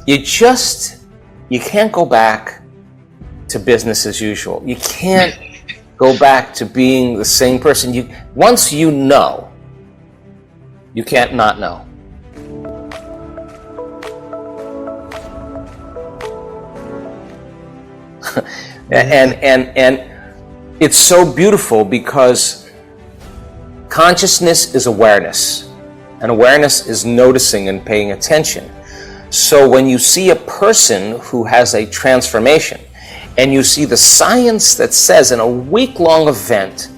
you can't go back to business as usual. You can't go back to being the same person. Once you know, you can't not know. and it's so beautiful because consciousness is awareness, and awareness is noticing and paying attention. So when you see a person who has a transformation, and you see the science that says in a week-long event,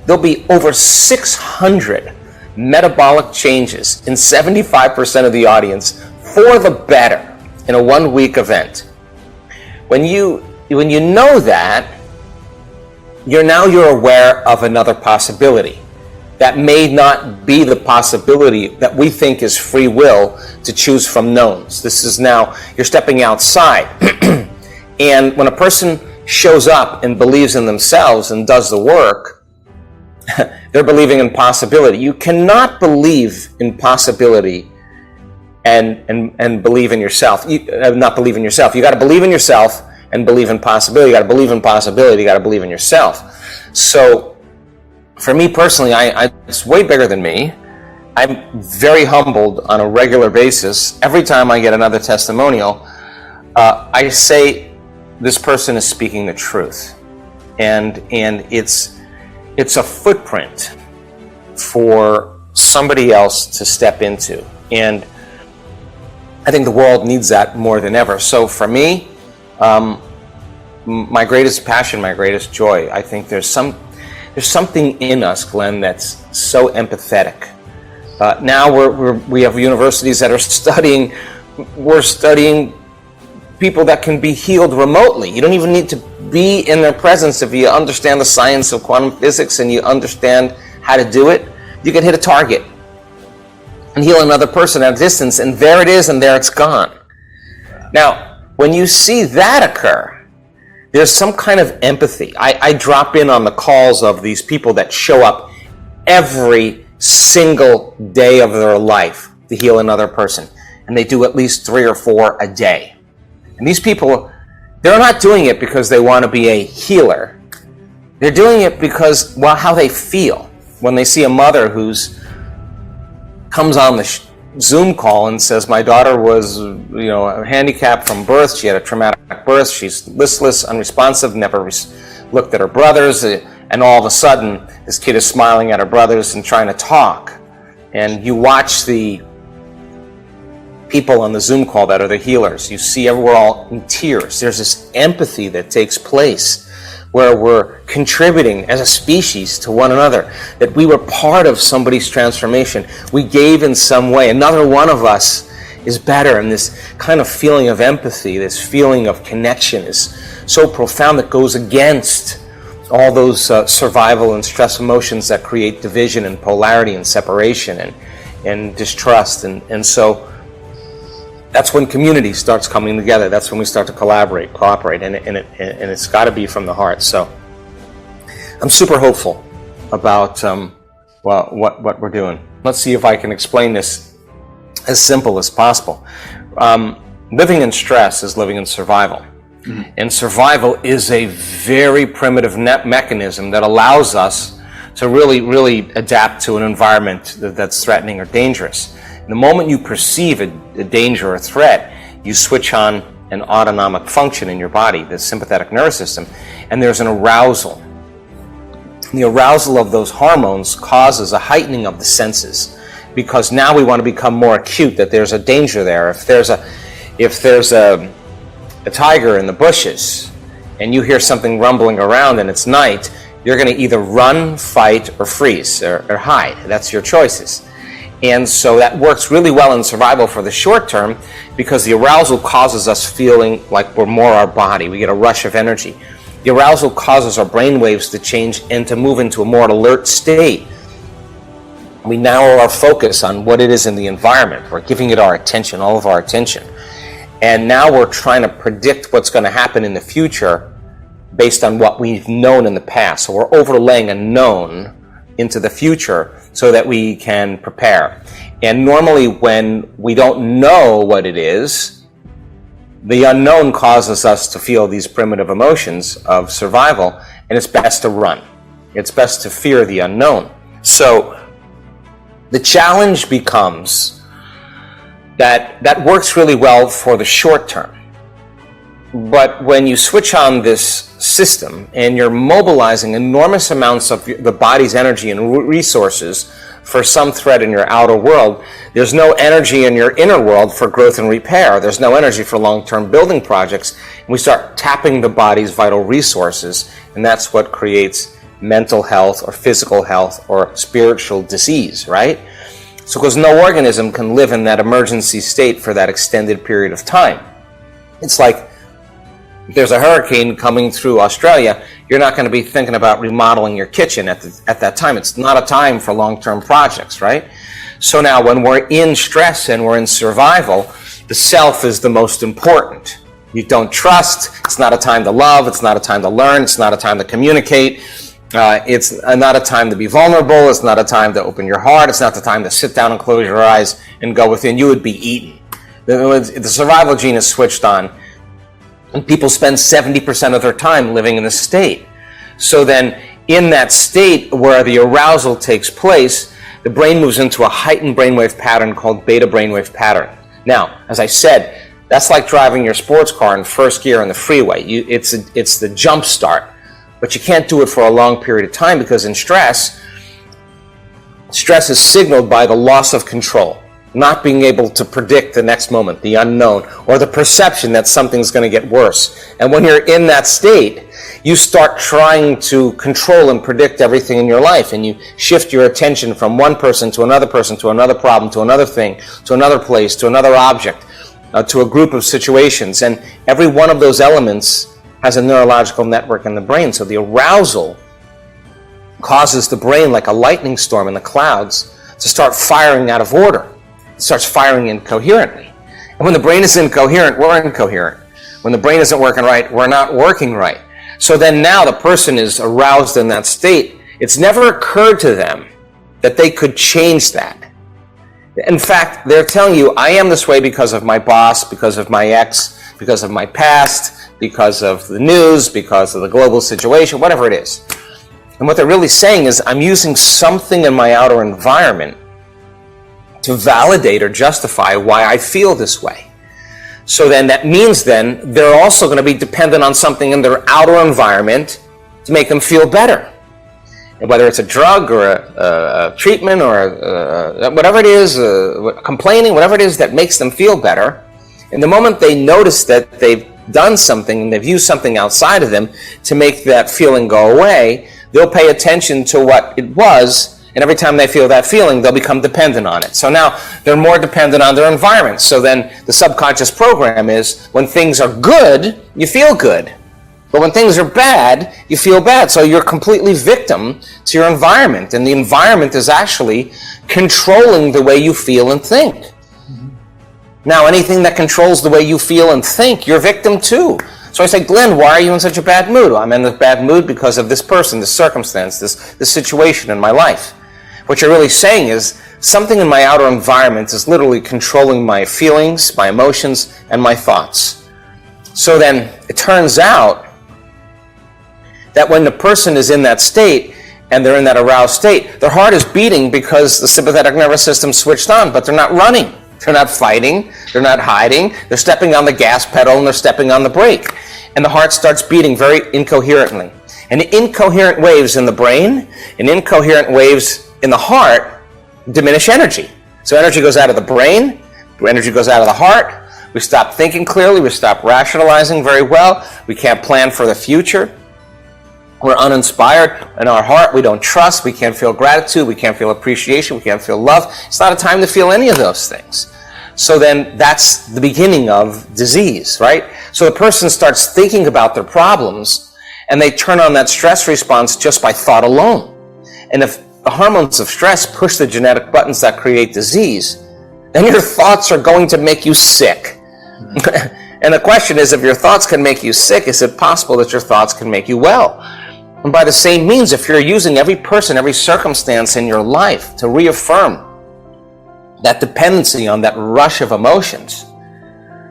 there'll be over 600 metabolic changes in 75% of the audience for the better in a 1-week event. When you know that, you're aware of another possibility that may not be the possibility that we think is free will to choose from knowns. This is now, you're stepping outside. And when a person shows up and believes in themselves and does the work, they're believing in possibility. You cannot believe in possibility and believe in yourself. Not believe in yourself. You got to believe in yourself and believe in possibility. You got to believe in possibility. You got to believe in yourself. So, for me personally, it's way bigger than me. I'm very humbled on a regular basis. Every time I get another testimonial, I say, this person is speaking the truth, and it's a footprint for somebody else to step into, and I think the world needs that more than ever. So for me, my greatest passion, my greatest joy, I think there's something in us, Glenn, that's so empathetic. Now we have universities that are studying. We're studying people that can be healed remotely. You don't even need to be in their presence. If you understand the science of quantum physics and you understand how to do it, you can hit a target and heal another person at a distance, and there it is, and there it's gone. Now, when you see that occur, there's some kind of empathy. I drop in on the calls of these people that show up every single day of their life to heal another person, and they do at least 3 or 4 a day. And these people, they're not doing it because they want to be a healer. They're doing it because, well, how they feel when they see a mother who's comes on the Zoom call and says, my daughter was, handicapped from birth. She had a traumatic birth. She's listless, unresponsive, never looked at her brothers. And all of a sudden, this kid is smiling at her brothers and trying to talk. And you watch the people on the Zoom call that are the healers. You see everyone all in tears. There's this empathy that takes place where we're contributing as a species to one another, that we were part of somebody's transformation. We gave in some way. Another one of us is better, and this kind of feeling of empathy, this feeling of connection is so profound that goes against all those survival and stress emotions that create division and polarity and separation and distrust. And so that's when community starts coming together. That's when we start to collaborate, cooperate, and it's got to be from the heart. So I'm super hopeful about what we're doing. Let's see if I can explain this as simple as possible. Living in stress is living in survival. Mm-hmm. And survival is a very primitive mechanism that allows us to really adapt to an environment that's threatening or dangerous. The moment you perceive a danger or threat, you switch on an autonomic function in your body, the sympathetic nervous system, and there's an arousal. The arousal of those hormones causes a heightening of the senses, because now we want to become more acute that there's a danger there. If there's a tiger in the bushes and you hear something rumbling around and it's night, you're going to either run, fight, or freeze or hide. That's your choices. And so that works really well in survival for the short term, because the arousal causes us feeling like we're more our body. We get a rush of energy. The arousal causes our brain waves to change and to move into a more alert state. We narrow our focus on what it is in the environment. We're giving it our attention, all of our attention. And now we're trying to predict what's going to happen in the future based on what we've known in the past. So we're overlaying a known into the future so that we can prepare. And normally when we don't know what it is, the unknown causes us to feel these primitive emotions of survival, and it's best to run. It's best to fear the unknown. So the challenge becomes that works really well for the short term. But when you switch on this system and you're mobilizing enormous amounts of the body's energy and resources for some threat in your outer world, there's no energy in your inner world for growth and repair. There's no energy for long-term building projects. And we start tapping the body's vital resources, and that's what creates mental health or physical health or spiritual disease, right? So because no organism can live in that emergency state for that extended period of time. It's like if there's a hurricane coming through Australia, you're not going to be thinking about remodeling your kitchen at that time. It's not a time for long-term projects, right? So now when we're in stress and we're in survival, the self is the most important. You don't trust. It's not a time to love. It's not a time to learn. It's not a time to communicate. It's not a time to be vulnerable. It's not a time to open your heart. It's not the time to sit down and close your eyes and go within. You would be eaten. The survival gene is switched on. And people spend 70% of their time living in this state. So then, in that state where the arousal takes place, the brain moves into a heightened brainwave pattern called beta brainwave pattern. Now, as I said, that's like driving your sports car in first gear on the freeway. It's the jump start. But you can't do it for a long period of time because in stress is signaled by the loss of control. Not being able to predict the next moment, the unknown, or the perception that something's going to get worse. And when you're in that state, you start trying to control and predict everything in your life, and you shift your attention from one person, to another problem, to another thing, to another place, to another object, to a group of situations. And every one of those elements has a neurological network in the brain. So the arousal causes the brain, like a lightning storm in the clouds, to start firing out of order. It starts firing incoherently. And when the brain is incoherent, we're incoherent. When the brain isn't working right, we're not working right. So then now the person is aroused in that state. It's never occurred to them that they could change that. In fact, they're telling you, I am this way because of my boss, because of my ex, because of my past, because of the news, because of the global situation, whatever it is. And what they're really saying is, I'm using something in my outer environment to validate or justify why I feel this way. So then that means then they're also going to be dependent on something in their outer environment to make them feel better. And whether it's a drug or a treatment or whatever it is, complaining, whatever it is that makes them feel better. And the moment they notice that they've done something and they've used something outside of them to make that feeling go away, they'll pay attention to what it was. And every time they feel that feeling, they'll become dependent on it. So now they're more dependent on their environment. So then the subconscious program is, when things are good, you feel good. But when things are bad, you feel bad. So you're completely victim to your environment. And the environment is actually controlling the way you feel and think. Mm-hmm. Now, anything that controls the way you feel and think, you're victim too. So I say, Glenn, why are you in such a bad mood? I'm in a bad mood because of this person, this circumstance, this situation in my life. What you're really saying is, something in my outer environment is literally controlling my feelings, my emotions, and my thoughts. So then it turns out that when the person is in that state and they're in that aroused state, their heart is beating because the sympathetic nervous system switched on, but they're not running. They're not fighting. They're not hiding. They're stepping on the gas pedal and they're stepping on the brake. And the heart starts beating very incoherently. And incoherent waves in the brain and incoherent waves in the heart diminish energy. So energy goes out of the brain, energy goes out of the heart. We stop thinking clearly, we stop rationalizing very well, we can't plan for the future. We're uninspired in our heart, we don't trust, we can't feel gratitude, we can't feel appreciation, we can't feel love. It's not a time to feel any of those things. So then that's the beginning of disease, right? So the person starts thinking about their problems and they turn on that stress response just by thought alone. And if the hormones of stress push the genetic buttons that create disease, then your thoughts are going to make you sick. And the question is, if your thoughts can make you sick, is it possible that your thoughts can make you well? And by the same means, if you're using every person, every circumstance in your life to reaffirm that dependency on that rush of emotions,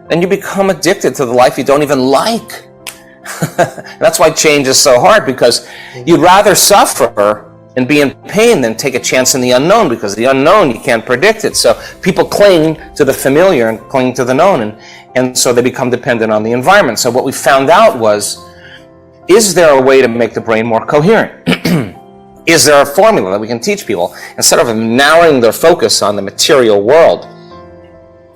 then you become addicted to the life you don't even like. That's why change is so hard, because you'd rather suffer and be in pain than take a chance in the unknown, because the unknown, you can't predict it. So people cling to the familiar and cling to the known, and so they become dependent on the environment. So what we found out was, is there a way to make the brain more coherent? Is there a formula that we can teach people? Instead of narrowing their focus on the material world,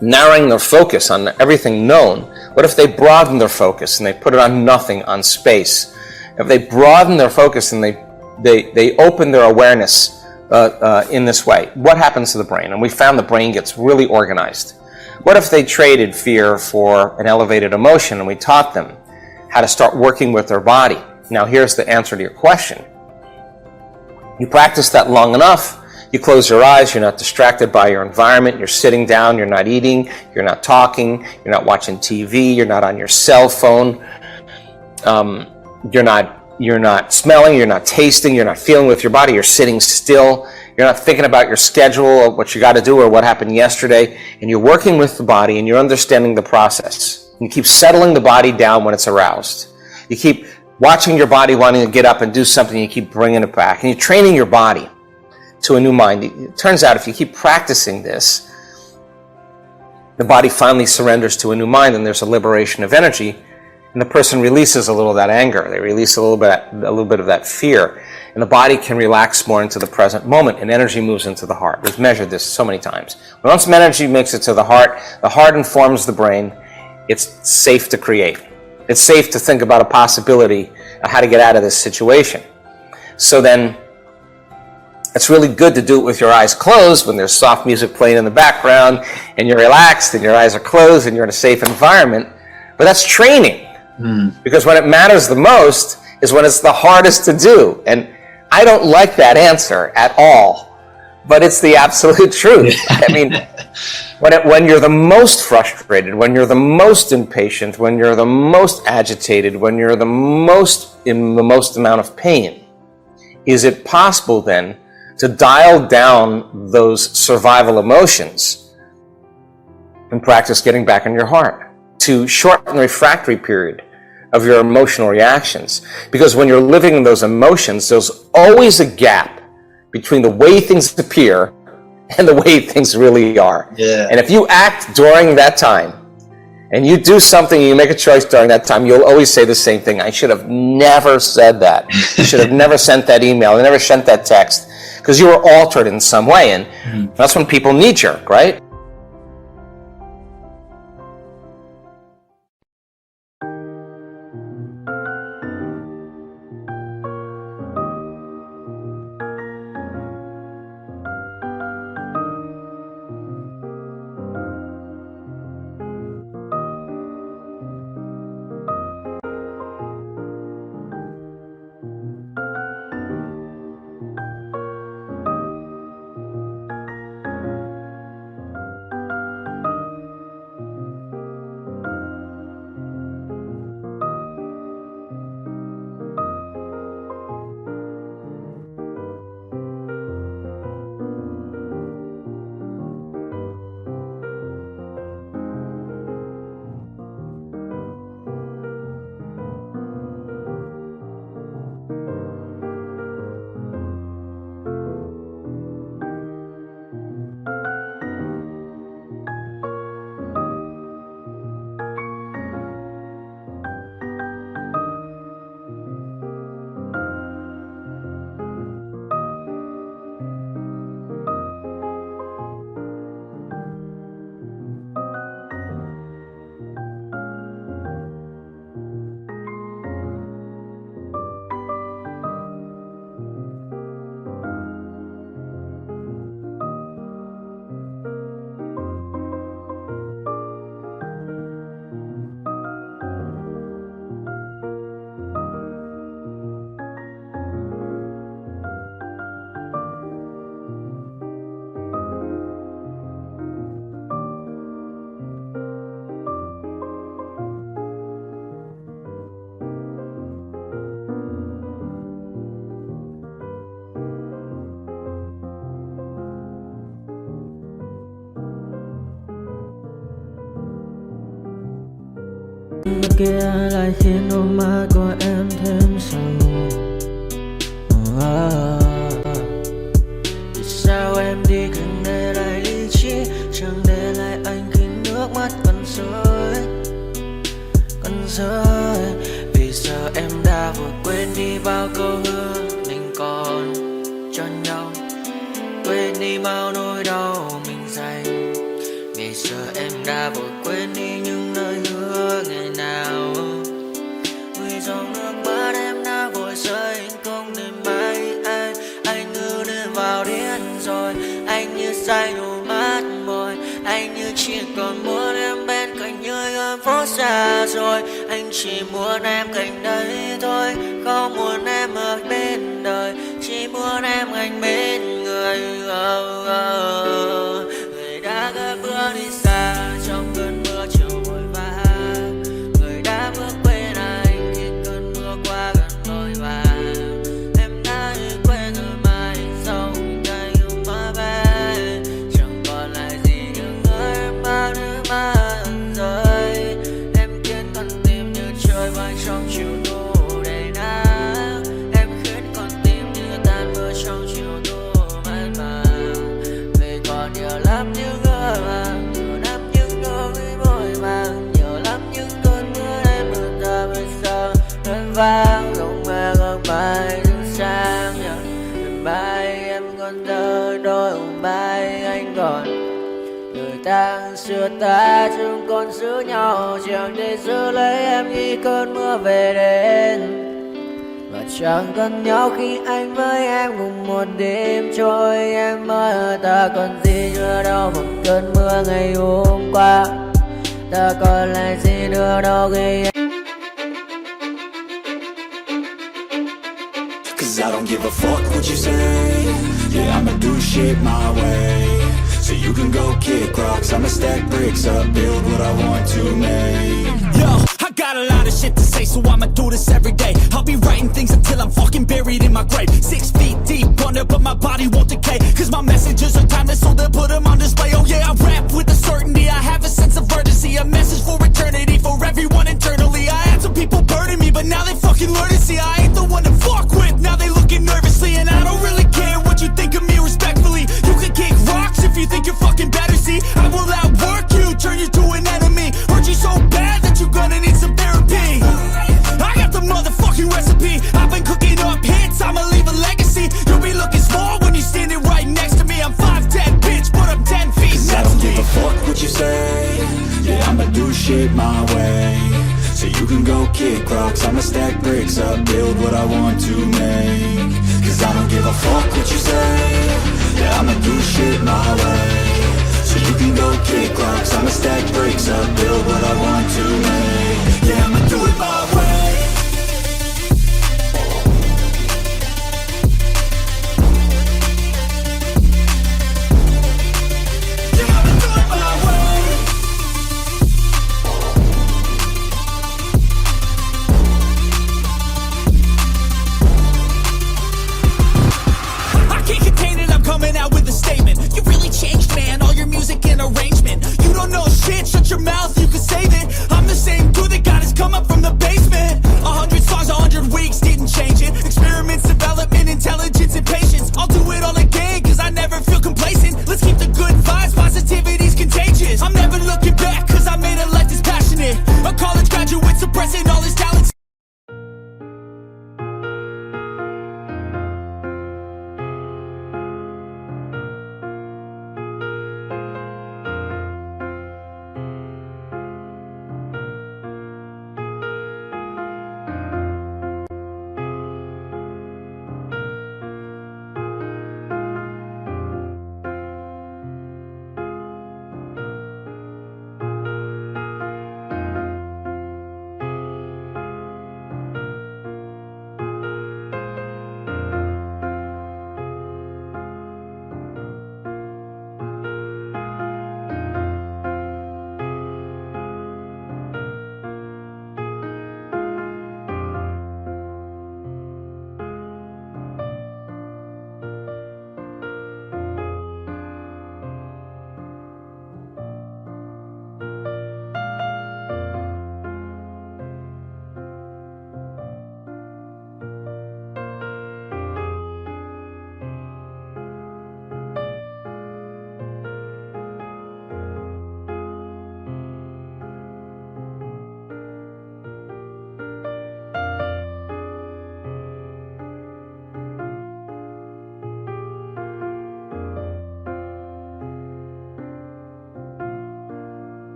narrowing their focus on everything known, what if they broaden their focus and they put it on nothing, on space? If they broaden their focus and they open their awareness in this way, what happens to the brain? And we found the brain gets really organized. What if they traded fear for an elevated emotion, and we taught them how to start working with their body? Now here's the answer to your question. You practice that long enough, you close your eyes, you're not distracted by your environment, you're sitting down, you're not eating, you're not talking, you're not watching TV, you're not on your cell phone, you're not smelling, you're not tasting, you're not feeling with your body, you're sitting still, you're not thinking about your schedule or what you got to do or what happened yesterday, and you're working with the body and you're understanding the process. You keep settling the body down when it's aroused. You keep watching your body wanting to get up and do something, you keep bringing it back, and you're training your body to a new mind. It turns out if you keep practicing this, the body finally surrenders to a new mind, and there's a liberation of energy, and the person releases a little of that anger. They release a little bit of that fear, and the body can relax more into the present moment, and energy moves into the heart. We've measured this so many times. Once energy makes it to the heart informs the brain. It's safe to create. It's safe to think about a possibility of how to get out of this situation. So then, it's really good to do it with your eyes closed when there's soft music playing in the background and you're relaxed and your eyes are closed and you're in a safe environment. But that's training. Because when it matters the most is when it's the hardest to do. And I don't like that answer at all, but it's the absolute truth. I mean, when you're the most frustrated, when you're the most impatient, when you're the most agitated, when you're in the most amount of pain, is it possible then to dial down those survival emotions and practice getting back in your heart, to shorten the refractory period of your emotional reactions? Because when you're living in those emotions, there's always a gap between the way things appear and the way things really are. Yeah. And if you act during that time, and you do something, and you make a choice during that time, you'll always say the same thing. I should have never said that. I should have never sent that email. I never sent that text. Because you were altered in some way. And that's when people knee-jerk, right? Bên kia lại khiến đôi mắt của em thêm sầu. Vì sao em đi không để lại lý trí, chẳng để lại anh khi nước mắt còn rơi, còn rơi. Vì sao em đã vội quên đi bao câu hứa mình còn cho nhau, quên đi bao nỗi đau mình dành. Vì sao em đã vội quên đi những lời hứa ngày nào, vì dòng nước mắt em đã vội rơi không để mãi anh như đến vào điên rồi, anh như say đôi mắt môi, anh như chỉ còn muốn em bên cạnh như ở phố xa rồi, anh chỉ muốn em cạnh đấy thôi, không muốn em ở bên đời, chỉ muốn em anh bên người. Người đã gỡ bước đi xa trong cơn mưa chiều vội vã, người đã bước quên anh khi cơn mưa qua gần vội vã. Em đã quên rồi mai sau ngày yêu mà về, chẳng còn lại gì những người em bao nước mắt rơi. Em khiến con tim như trôi bay trong chiều thu đầy nắng, em khiến con tim như tan vỡ trong chiều thu mát màng. Vì còn nhiều lắm những người mang, nhiều lắm những nỗi vội vàng, nhiều lắm những cơn mưa em mưa ta bây giờ vẫn vang. Không mơ không bay đứng sang nhờ mai em còn thơ đôi hồng bay anh còn người ta xưa ta chúng còn giữ nhau, chẳng để giữ lấy em khi cơn mưa về đến. Và chẳng cần nhau khi anh với em cùng một đêm trôi, em ơi ta còn gì nữa đâu một cơn mưa ngày hôm qua, ta còn lại gì nữa đâu khi em. Cause I don't give a fuck what you say. Yeah, I'ma do shit my way. So you can go kick rocks, I'ma stack bricks up, build what I want to make. Yo, I got a lot of shit to say, so I'ma do this every day. I'll be writing things until I'm fucking buried in my grave. 6 feet deep under, but my body won't decay. Cause my messages are timeless, so they'll put them on display. Oh yeah, I rap with a certainty, I have a sense of urgency. A message for eternity, for everyone internally. I had some people burning me, but now they fucking learn to see I ain't the one to fuck with. Now they looking nervously, and I don't really care what you think of me respectfully. You can kick rocks if you think you're fucking better, see. I will outwork you, turn you to an enemy. Hurt you so bad that you're gonna need some therapy. I got the motherfucking recipe. I've been cooking up hits, I'ma leave a legacy. You'll be looking small when you're standing right next to me. I'm 5'10", bitch, but I'm 10 feet. Cause I don't give a fuck what you say. Yeah, I'ma do shit my way. So you can go kick rocks, I'ma stack bricks up, build what I want to make. Cause I don't give a fuck what you say. Yeah, I'ma do shit my way. So you can go kick rocks, I'ma stack bricks up, build what I